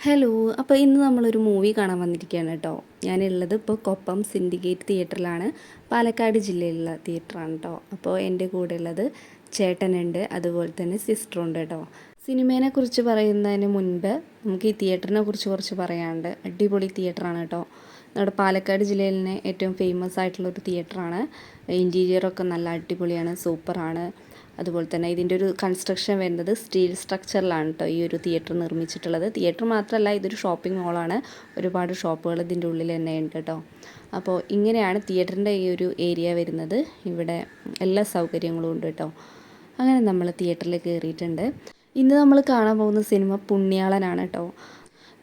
Hello. അപ്പോൾ ഇന്ന് നമ്മളൊരു മൂവി കാണാൻ വന്നിരിക്കുകയാണ് കേട്ടോ. ഞാനുള്ളത് ഇപ്പോൾ കൊപ്പം സിൻഡിക്കേറ്റ് തിയേറ്ററിലാണ്. പാലക്കാട് ജില്ലയിലുള്ള തിയേറ്ററാണ് കേട്ടോ. അപ്പോൾ എൻ്റെ കൂടെ ഉള്ളത് ചേട്ടനുണ്ട്, അതുപോലെ തന്നെ സിസ്റ്ററുണ്ട് കേട്ടോ. സിനിമേനെ കുറിച്ച് പറയുന്നതിന് മുൻപ് നമുക്ക് ഈ തിയേറ്ററിനെ കുറിച്ച് കുറച്ച് പറയാനുണ്ട്. അടിപൊളി തിയേറ്ററാണ് കേട്ടോ. നമ്മുടെ പാലക്കാട് ജില്ലയിൽ തന്നെ ഏറ്റവും ഫേമസ് ആയിട്ടുള്ളൊരു തിയേറ്ററാണ്. ഇൻറ്റീരിയറൊക്കെ നല്ല അടിപൊളിയാണ്, സൂപ്പറാണ്. അതുപോലെ തന്നെ ഇതിൻ്റെ ഒരു കൺസ്ട്രക്ഷൻ വരുന്നത് സ്റ്റീൽ സ്ട്രക്ചറിലാണ് കേട്ടോ ഈ ഒരു തിയേറ്റർ നിർമ്മിച്ചിട്ടുള്ളത്. തിയേറ്റർ മാത്രമല്ല, ഇതൊരു ഷോപ്പിംഗ് മോളാണ്. ഒരുപാട് ഷോപ്പുകൾ ഇതിൻ്റെ ഉള്ളിൽ തന്നെ ഉണ്ട് കേട്ടോ. അപ്പോൾ ഇങ്ങനെയാണ് തിയേറ്ററിൻ്റെ ഈ ഒരു ഏരിയ വരുന്നത്. ഇവിടെ എല്ലാ സൗകര്യങ്ങളും ഉണ്ട് കേട്ടോ. അങ്ങനെ നമ്മൾ തിയേറ്ററിൽ കയറിയിട്ടുണ്ട്. ഇന്ന് നമ്മൾ കാണാൻ പോകുന്ന സിനിമ പുണ്യാളനാണ് കേട്ടോ.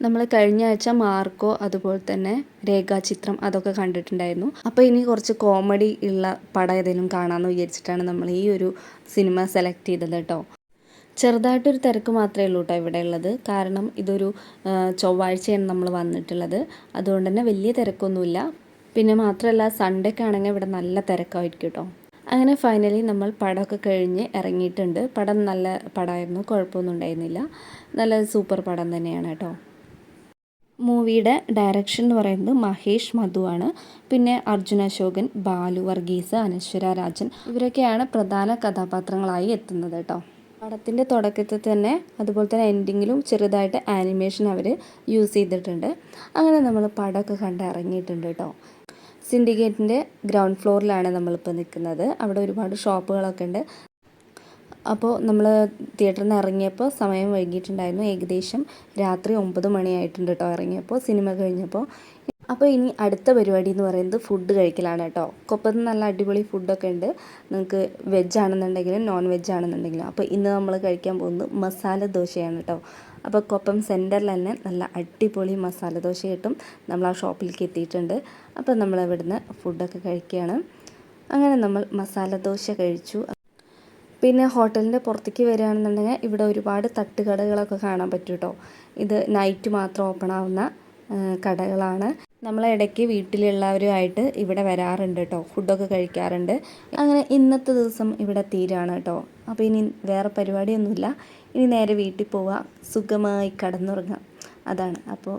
നമ്മൾ കഴിഞ്ഞ ആഴ്ച മാർക്കോ അതുപോലെ തന്നെ രേഖാചിത്രം അതൊക്കെ കണ്ടിട്ടുണ്ടായിരുന്നു. അപ്പോൾ ഇനി കുറച്ച് കോമഡി ഉള്ള പടം ഏതെങ്കിലും കാണാമെന്ന് വിചാരിച്ചിട്ടാണ് നമ്മൾ ഈ ഒരു സിനിമ സെലക്ട് ചെയ്തത് കേട്ടോ. ചെറുതായിട്ടൊരു തിരക്ക് മാത്രമേ ഉള്ളൂ കേട്ടോ ഇവിടെ ഉള്ളത്. കാരണം ഇതൊരു ചൊവ്വാഴ്ചയാണ് നമ്മൾ വന്നിട്ടുള്ളത്. അതുകൊണ്ട് തന്നെ വലിയ തിരക്കൊന്നുമില്ല. പിന്നെ മാത്രമല്ല, സൺഡേക്ക് ആണെങ്കിൽ ഇവിടെ നല്ല തിരക്കായിരിക്കും കേട്ടോ. അങ്ങനെ ഫൈനലി നമ്മൾ പടമൊക്കെ കഴിഞ്ഞ് ഇറങ്ങിയിട്ടുണ്ട്. പടം നല്ല പടമായിരുന്നു, കുഴപ്പമൊന്നും ഉണ്ടായിരുന്നില്ല. നല്ല സൂപ്പർ പടം തന്നെയാണ് കേട്ടോ. മൂവിയുടെ ഡയറക്ഷൻ എന്ന് പറയുന്നത് മഹേഷ് മധു ആണ്. പിന്നെ അർജുൻ അശോകൻ, ബാലു വർഗീസ്, അനശ്വര രാജൻ ഇവരൊക്കെയാണ് പ്രധാന കഥാപാത്രങ്ങളായി എത്തുന്നത് കേട്ടോ. പടത്തിൻ്റെ തുടക്കത്തിൽ തന്നെ അതുപോലെ തന്നെ എൻഡിങ്ങിലും ചെറുതായിട്ട് ആനിമേഷൻ അവർ യൂസ് ചെയ്തിട്ടുണ്ട്. അങ്ങനെ നമ്മൾ പടമൊക്കെ കണ്ട് ഇറങ്ങിയിട്ടുണ്ട് കേട്ടോ. സിൻഡിക്കേറ്റിൻ്റെ ഗ്രൗണ്ട് ഫ്ലോറിലാണ് നമ്മളിപ്പോൾ നിൽക്കുന്നത്. അവിടെ ഒരുപാട് ഷോപ്പുകളൊക്കെ ഉണ്ട്. അപ്പോൾ നമ്മൾ തിയേറ്ററിൽ നിന്ന് ഇറങ്ങിയപ്പോൾ സമയം വൈകിയിട്ടുണ്ടായിരുന്നു. ഏകദേശം രാത്രി 9 മണിയായിട്ടുണ്ട് കേട്ടോ ഇറങ്ങിയപ്പോൾ, സിനിമ കഴിഞ്ഞപ്പോൾ. അപ്പോൾ ഇനി അടുത്ത പരിപാടി എന്ന് പറയുന്നത് ഫുഡ് കഴിക്കലാണ് കേട്ടോ. കൊപ്പത്ത് നല്ല അടിപൊളി ഫുഡൊക്കെ ഉണ്ട്, നിങ്ങൾക്ക് വെജ് ആണെന്നുണ്ടെങ്കിലും നോൺ വെജ് ആണെന്നുണ്ടെങ്കിലും. അപ്പോൾ ഇന്ന് നമ്മൾ കഴിക്കാൻ പോകുന്നത് മസാല ദോശയാണ് കേട്ടോ. അപ്പോൾ കൊപ്പം സെൻറ്ററിൽ തന്നെ നല്ല അടിപൊളി മസാല ദോശ കിട്ടും. നമ്മൾ ആ ഷോപ്പിലേക്ക് എത്തിയിട്ടുണ്ട്. അപ്പോൾ നമ്മൾ ഇവിടുന്ന് ഫുഡൊക്കെ കഴിക്കുകയാണ്. അങ്ങനെ നമ്മൾ മസാല ദോശ കഴിച്ചു. പിന്നെ ഹോട്ടലിൻ്റെ പുറത്തേക്ക് വരികയാണെന്നുണ്ടെങ്കിൽ ഇവിടെ ഒരുപാട് തട്ടുകടകളൊക്കെ കാണാൻ പറ്റും കേട്ടോ. ഇത് നൈറ്റ് മാത്രം ഓപ്പൺ ആവുന്ന കടകളാണ്. നമ്മളിടയ്ക്ക് വീട്ടിലുള്ളവരുമായിട്ട് ഇവിടെ വരാറുണ്ട് കേട്ടോ, ഫുഡൊക്കെ കഴിക്കാറുണ്ട്. അങ്ങനെ ഇന്നത്തെ ദിവസം ഇവിടെ തീരാണ് കേട്ടോ. അപ്പോൾ ഇനി വേറെ പരിപാടിയൊന്നുമില്ല. ഇനി നേരെ വീട്ടിൽ പോവുക, സുഖമായി കടന്നുറങ്ങാം, അതാണ്. അപ്പോൾ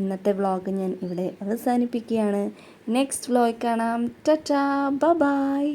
ഇന്നത്തെ വ്ളോഗ് ഞാൻ ഇവിടെ അവസാനിപ്പിക്കുകയാണ്. നെക്സ്റ്റ് വ്ളോഗ് കാണാം. Tata, bye bye.